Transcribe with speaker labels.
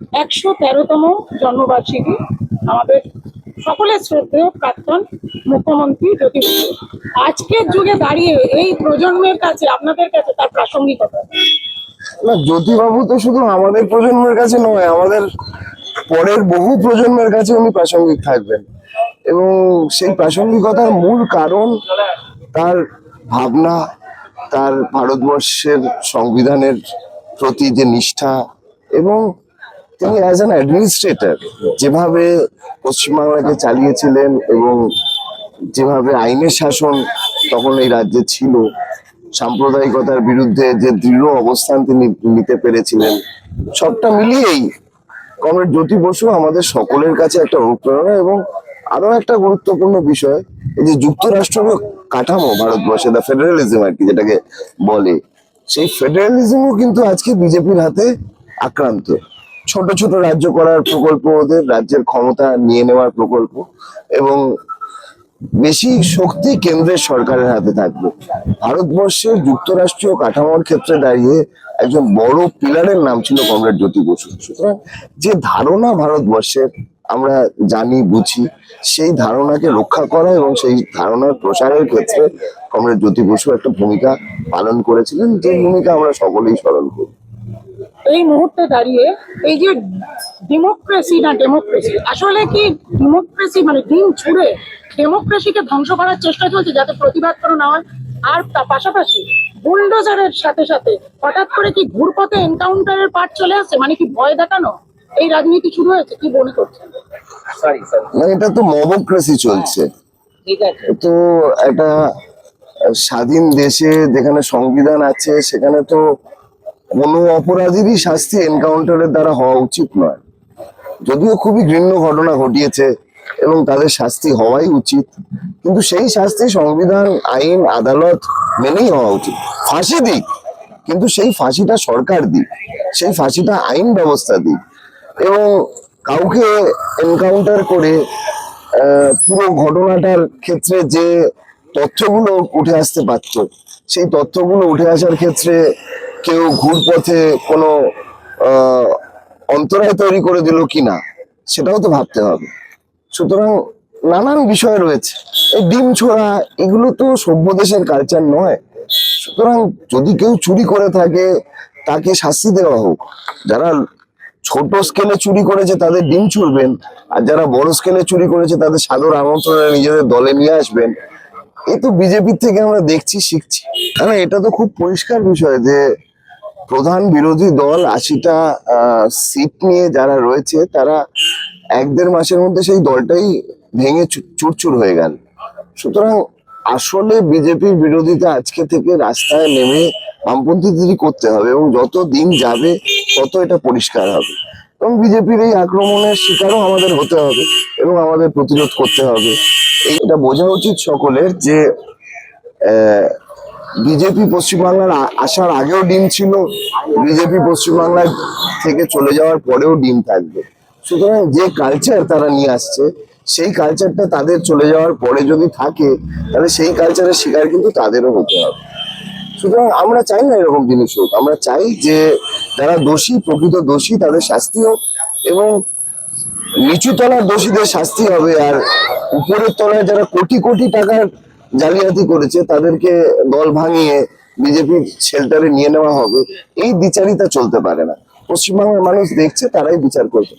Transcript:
Speaker 1: 113তম জন্মবার্ষিকী আমাদের সকলের শ্রদ্ধেয় প্রাক্তন মুখ্যমন্ত্রী জ্যোতি বসু। আজকের যুগে দাঁড়িয়ে এই প্রজন্মের কাছে, আপনাদের কাছে তার প্রাসঙ্গিকতা।
Speaker 2: না, জ্যোতিবাবু তো শুধু আমাদের প্রজন্মের কাছে নয়, আমাদের পরের বহু প্রজন্মের কাছে উনি প্রাসঙ্গিক থাকবেন। এবং সেই প্রাসঙ্গিকতার মূল কারণ তার ভাবনা, তার ভারতবর্ষের সংবিধানের প্রতি যে নিষ্ঠা, এবং তিনি অ্যাজ অ্যান অ্যাডমিনিস্ট্রেটর যেভাবে পশ্চিমবাংলাকে চালিয়েছিলেন এবং যেভাবে আইনের শাসন তখন এই রাজ্যে ছিল, সাম্প্রদায়িকতার বিরুদ্ধে যে দৃঢ় অবস্থান তিনি নিতে পেরেছিলেন, সবটা মিলিয়েই কমরেড জ্যোতি বসু আমাদের সকলের কাছে একটা অনুপ্রেরণা। এবং আরো একটা গুরুত্বপূর্ণ বিষয়, এই যে যুক্তরাষ্ট্র কাঠামো ভারতবর্ষে, দা ফেডারেলিজম আর কি যেটাকে বলে, সেই ফেডারেলিজমও কিন্তু আজকে বিজেপির হাতে আক্রান্ত। ছোট ছোট রাজ্য করার প্রকল্প, ওদের রাজ্যের ক্ষমতা নিয়ে নেওয়ার প্রকল্প, এবং বেশি শক্তি কেন্দ্রের সরকারের হাতে থাকবে। ভারতবর্ষের যুক্তরাষ্ট্রীয় কাঠামোর ক্ষেত্রে দাঁড়িয়ে একজন বড় পিলারের নাম ছিল কমরেড জ্যোতি বসু। সুতরাং যে ধারণা ভারতবর্ষের আমরা জানি বুঝি, সেই ধারণাকে রক্ষা করা এবং সেই ধারণার প্রসারের ক্ষেত্রে কমরেড জ্যোতি বসু একটা ভূমিকা পালন করেছিলেন, যে ভূমিকা আমরা সকলেই স্মরণ করি।
Speaker 1: এই মুহূর্তে দাঁড়িয়ে এই যে ডেমোক্রেসি আসলে কি ডেমোক্রেসি মানে দিন ছুড়ে ডেমোক্রেসিকে ধ্বংস করার চেষ্টা চলছে, যাতে প্রতিবাদ করা না হয়। আর তার পাশাপাশি বুলডোজারের সাথে সাথে হঠাৎ করে কি ঘুরপথে এনকাউন্টারের পার্ট চলে আসছে, মানে কি ভয় দেখানো এই রাজনীতি শুরু হয়েছে, কি মনে করছেন?
Speaker 2: মানে এটা তো মবক্রেসি চলছে।
Speaker 1: ঠিক আছে,
Speaker 2: তো একটা স্বাধীন দেশে যেখানে সংবিধান আছে, সেখানে তো কোনো অপরাধীরই শাস্তি এনকাউন্টারের দ্বারা হওয়া উচিত নয়। যদিও খুবই ঘৃণ্য ঘটনা ঘটিয়েছে এবং তাদের শাস্তি হওয়াই উচিত, কিন্তু সেই শাস্তি সংবিধান, আইন, আদালত মেনেই হওয়া উচিত। ফাঁসি দিক, কিন্তু সেই ফাঁসিটা সরকার দিক, সেই ফাঁসিটা আইন ব্যবস্থা দিক। এবং কাউকে এনকাউন্টার করে পুরো ঘটনাটার ক্ষেত্রে যে তথ্যগুলো উঠে আসতে পারত, সেই তথ্যগুলো উঠে আসার ক্ষেত্রে কেউ ঘুরপথে কোনো অন্তরায় তৈরি করে দিল কিনা, সেটাও তো ভাবতে হবে। সুতরাং নানান বিষয় রয়েছে। এই ডিম ছোড়া, এগুলো তো সভ্য দেশের কালচার নয়। সুতরাং যদি কেউ চুরি করে থাকে, তাকে শাস্তি দেওয়া হোক। যারা ছোট স্কেলে চুরি করেছে তাদের ডিম ছুড়বেন, আর যারা বড় স্কেলে চুরি করেছে তাদের সাদর আমন্ত্রণে নিজেদের দলে নিয়ে আসবেন। এ তো বিজেপির থেকে আমরা দেখছি, শিখছি। মানে এটা তো খুব পরিষ্কার বিষয় যে প্রধান বিরোধী দল 80টা সিট নিয়ে যারা রয়েছে, তারা 1-1.5 মাসের মধ্যে সেই দলটাই ভেঙে চুরচুর হয়ে গেল। সুতরাং আসলে বিজেপির বিরোধিতা আজকে থেকে রাস্তায় নেমে বামপন্থীদেরই করতে হবে, এবং যত দিন যাবে তত এটা পরিষ্কার হবে। এবং বিজেপির এই আক্রমণের শিকারও আমাদের হতে হবে এবং আমাদের প্রতিরোধ করতে হবে। এইটা বোঝা উচিত সকলের যে বিজেপি পশ্চিমবাংলার আসার আগেও ডিম ছিল, বিজেপি পশ্চিমবাংলার থেকে চলে যাওয়ার পরেও ডিম থাকবে। সুতরাং যে কালচার তারা নিয়ে আসছে, সেই কালচারটা তাদের চলে যাওয়ার পরে যদি থাকে, তাহলে সেই কালচারের শিকার কিন্তু তাদেরও হতে হবে। সুতরাং আমরা চাই না এরকম জিনিস হোক। আমরা চাই যে যারা দোষী, প্রকৃত দোষী, তাদের শাস্তি হোক, এবং নিচু তলার দোষীদের শাস্তি হবে, আর উপরের তলায় যারা কোটি কোটি টাকার জালিয়াতি করেছে তাদেরকে দল ভাঙিয়ে বিজেপির শেল্টারে নিয়ে নেওয়া হবে। এই বিচারিতা চলতে পারে না। পশ্চিমবাংলার মানুষ দেখছে, তারাই বিচার করবে।